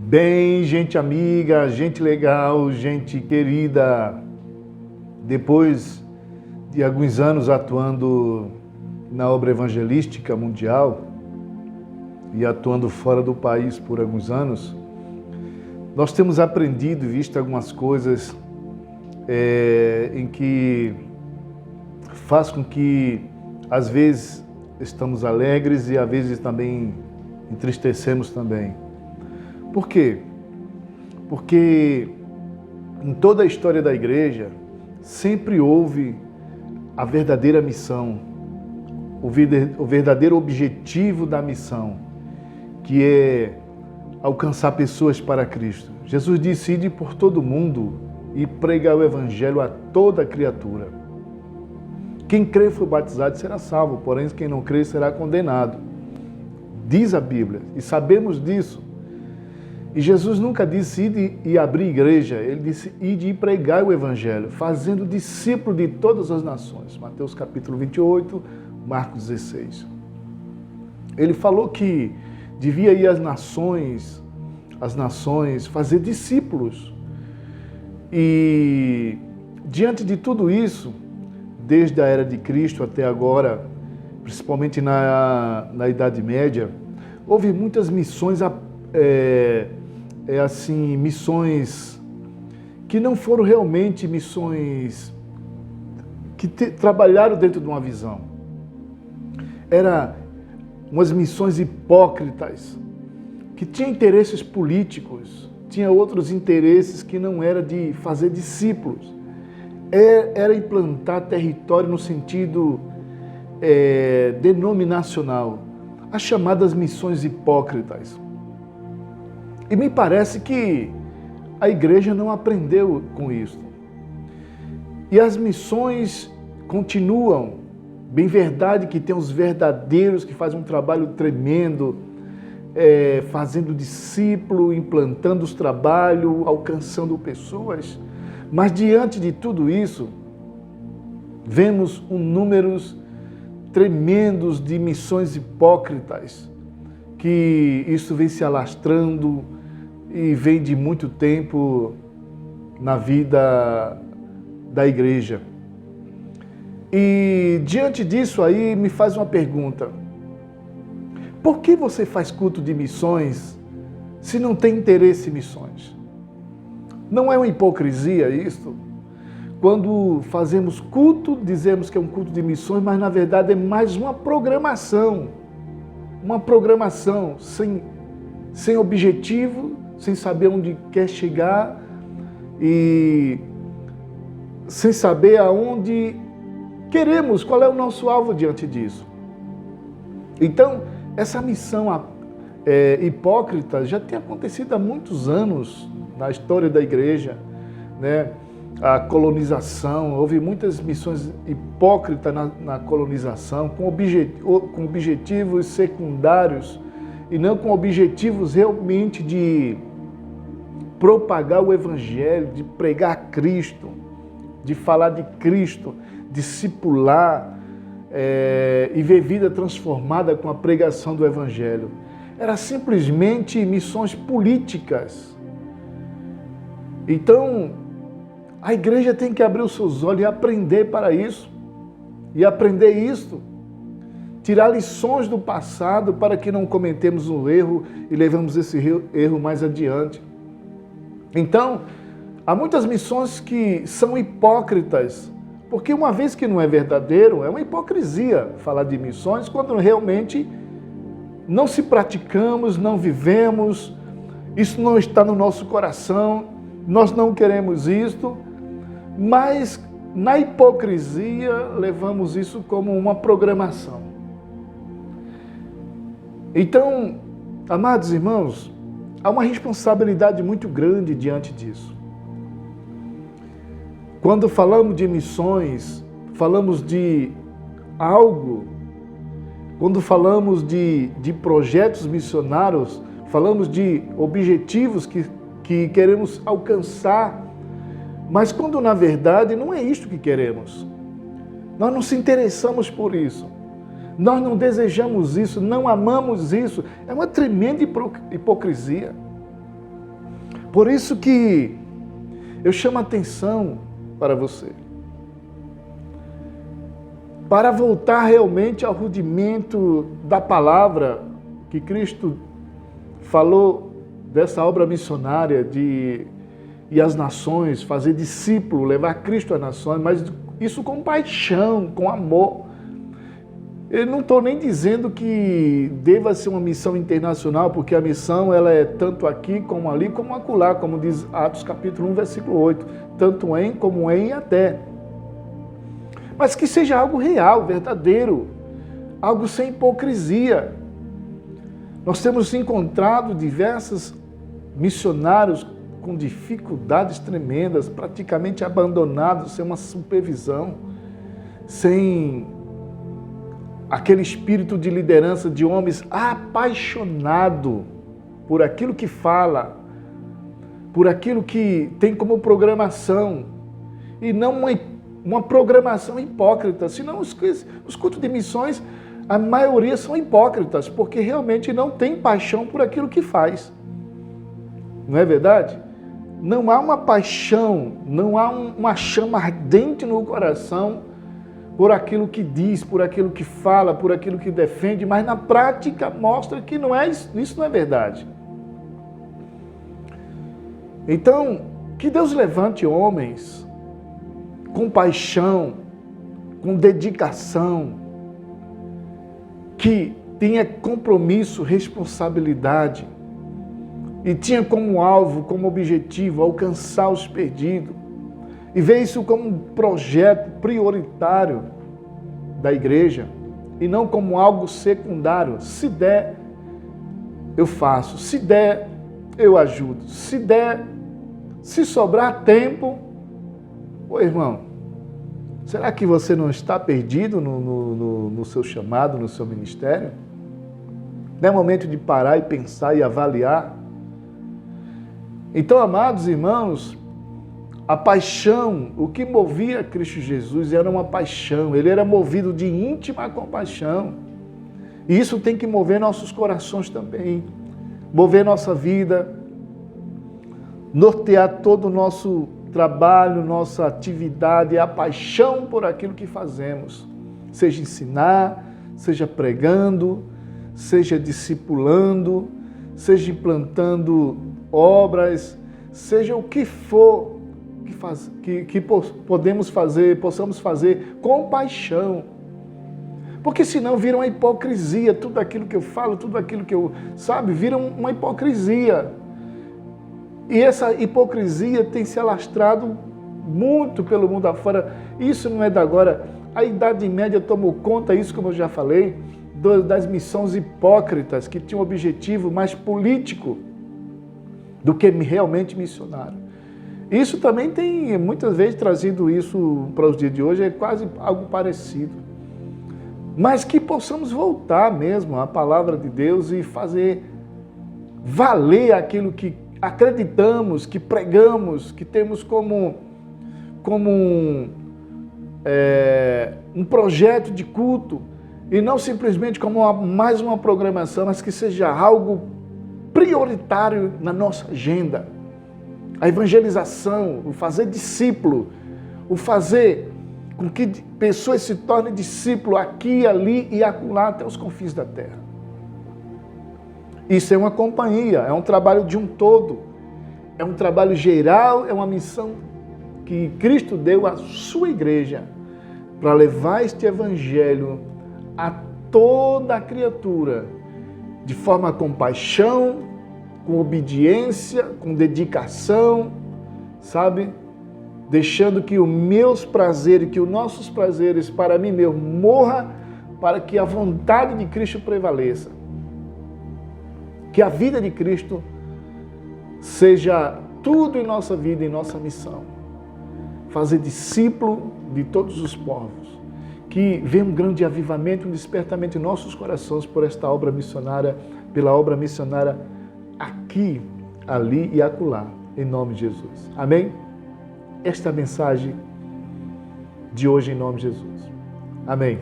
Bem, gente amiga, gente legal, gente querida, depois de alguns anos atuando na obra evangelística mundial e atuando fora do país por alguns anos, nós temos aprendido e visto algumas coisas em que faz com que, às vezes, estamos alegres e às vezes também entristecemos também. Por quê? Porque em toda a história da igreja sempre houve a verdadeira missão, o verdadeiro objetivo da missão, que é alcançar pessoas para Cristo. Jesus disse: ide por todo mundo e pregar o evangelho a toda criatura. Quem crê e for batizado será salvo, porém quem não crê será condenado. Diz a Bíblia, e sabemos disso. E Jesus nunca disse ide e abrir igreja, ele disse ide e pregar o evangelho, fazendo discípulo de todas as nações. Mateus capítulo 28, Marcos 16. Ele falou que devia ir às nações, fazer discípulos. E diante de tudo isso, desde a era de Cristo até agora, principalmente na Idade Média, houve muitas missões missões que não foram realmente missões que trabalharam dentro de uma visão. Eram umas missões hipócritas, que tinham interesses políticos, tinha outros interesses que não era de fazer discípulos. Era implantar território no sentido denominacional, as chamadas missões hipócritas. E me parece que a igreja não aprendeu com isso. E as missões continuam. Bem verdade que tem os verdadeiros que fazem um trabalho tremendo, fazendo discípulo, implantando os trabalhos, alcançando pessoas. Mas diante de tudo isso, vemos números tremendos de missões hipócritas, que isso vem se alastrando e vem de muito tempo na vida da igreja. E diante disso aí me faz uma pergunta: por que você faz culto de missões se não tem interesse em missões? Não é uma hipocrisia isso? Quando fazemos culto, dizemos que é um culto de missões, mas na verdade é mais uma programação sem objetivo, sem saber onde quer chegar e sem saber aonde queremos, qual é o nosso alvo diante disso. Então, essa missão hipócrita já tem acontecido há muitos anos na história da igreja, né? A colonização, houve muitas missões hipócritas na colonização, com objetivos secundários e não com objetivos realmente de propagar o evangelho, de pregar Cristo, de falar de Cristo, discipular e ver vida transformada com a pregação do evangelho. Era simplesmente missões políticas. Então, a igreja tem que abrir os seus olhos e aprender para isso. E aprender isso. Tirar lições do passado para que não cometemos um erro e levemos esse erro mais adiante. Então, há muitas missões que são hipócritas. Porque uma vez que não é verdadeiro, é uma hipocrisia falar de missões quando realmente não se praticamos, não vivemos, isso não está no nosso coração, nós não queremos isto. Mas, na hipocrisia, levamos isso como uma programação. Então, amados irmãos, há uma responsabilidade muito grande diante disso. Quando falamos de missões, falamos de algo, quando falamos de projetos missionários, falamos de objetivos que queremos alcançar. Mas quando na verdade não é isto que queremos. Nós não se interessamos por isso. Nós não desejamos isso, não amamos isso. É uma tremenda hipocrisia. Por isso que eu chamo a atenção para você. Para voltar realmente ao rudimento da palavra que Cristo falou dessa obra missionária de ir às nações, fazer discípulo, levar Cristo às nações, mas isso com paixão, com amor. Eu não estou nem dizendo que deva ser uma missão internacional, porque a missão ela é tanto aqui como ali, como acolá, como diz Atos capítulo 1, versículo 8, tanto em como em e até. Mas que seja algo real, verdadeiro, algo sem hipocrisia. Nós temos encontrado diversos missionários com dificuldades tremendas, praticamente abandonados, sem uma supervisão, sem aquele espírito de liderança de homens apaixonados por aquilo que fala, por aquilo que tem como programação, e não uma programação hipócrita, senão os cultos de missões, a maioria são hipócritas, porque realmente não tem paixão por aquilo que faz. Não é verdade? Não há uma paixão, não há uma chama ardente no coração por aquilo que diz, por aquilo que fala, por aquilo que defende, mas na prática mostra que isso não é verdade. Então, que Deus levante homens com paixão, com dedicação, que tenha compromisso, responsabilidade, e tinha como alvo, como objetivo, alcançar os perdidos, e ver isso como um projeto prioritário da igreja, e não como algo secundário. Se der, eu faço. Se der, eu ajudo. Se der, se sobrar tempo, ô irmão, será que você não está perdido no seu chamado, no seu ministério? Não é momento de parar e pensar e avaliar? Então, amados irmãos, a paixão, o que movia Cristo Jesus era uma paixão, ele era movido de íntima compaixão. E isso tem que mover nossos corações também, mover nossa vida, nortear todo o nosso trabalho, nossa atividade, a paixão por aquilo que fazemos. Seja ensinar, seja pregando, seja discipulando, seja implantando obras, seja o que for que possamos fazer com paixão. Porque senão vira uma hipocrisia, tudo aquilo que eu falo, tudo aquilo que eu, vira uma hipocrisia. E essa hipocrisia tem se alastrado muito pelo mundo afora. Isso não é de agora. A Idade Média tomou conta, isso como eu já falei, das missões hipócritas, que tinham um objetivo mais político do que realmente missionário. Isso também tem, muitas vezes, trazido isso para os dias de hoje, é quase algo parecido. Mas que possamos voltar mesmo à palavra de Deus e fazer valer aquilo que acreditamos, que pregamos, que temos como um projeto de culto, e não simplesmente como mais uma programação, mas que seja algo prioritário na nossa agenda. A evangelização, o fazer discípulo, o fazer com que pessoas se tornem discípulos aqui, ali e acolá até os confins da terra. Isso é uma companhia, é um trabalho de um todo, é um trabalho geral, é uma missão que Cristo deu à sua igreja para levar este evangelho a toda a criatura, de forma com paixão, com obediência, com dedicação, deixando que os meus prazeres, que os nossos prazeres para mim mesmo morra, para que a vontade de Cristo prevaleça. Que a vida de Cristo seja tudo em nossa vida, em nossa missão. Fazer discípulo de todos os povos. Que venha um grande avivamento, um despertamento em nossos corações por esta obra missionária, pela obra missionária aqui, ali e acolá, em nome de Jesus. Amém? Esta é a mensagem de hoje em nome de Jesus. Amém.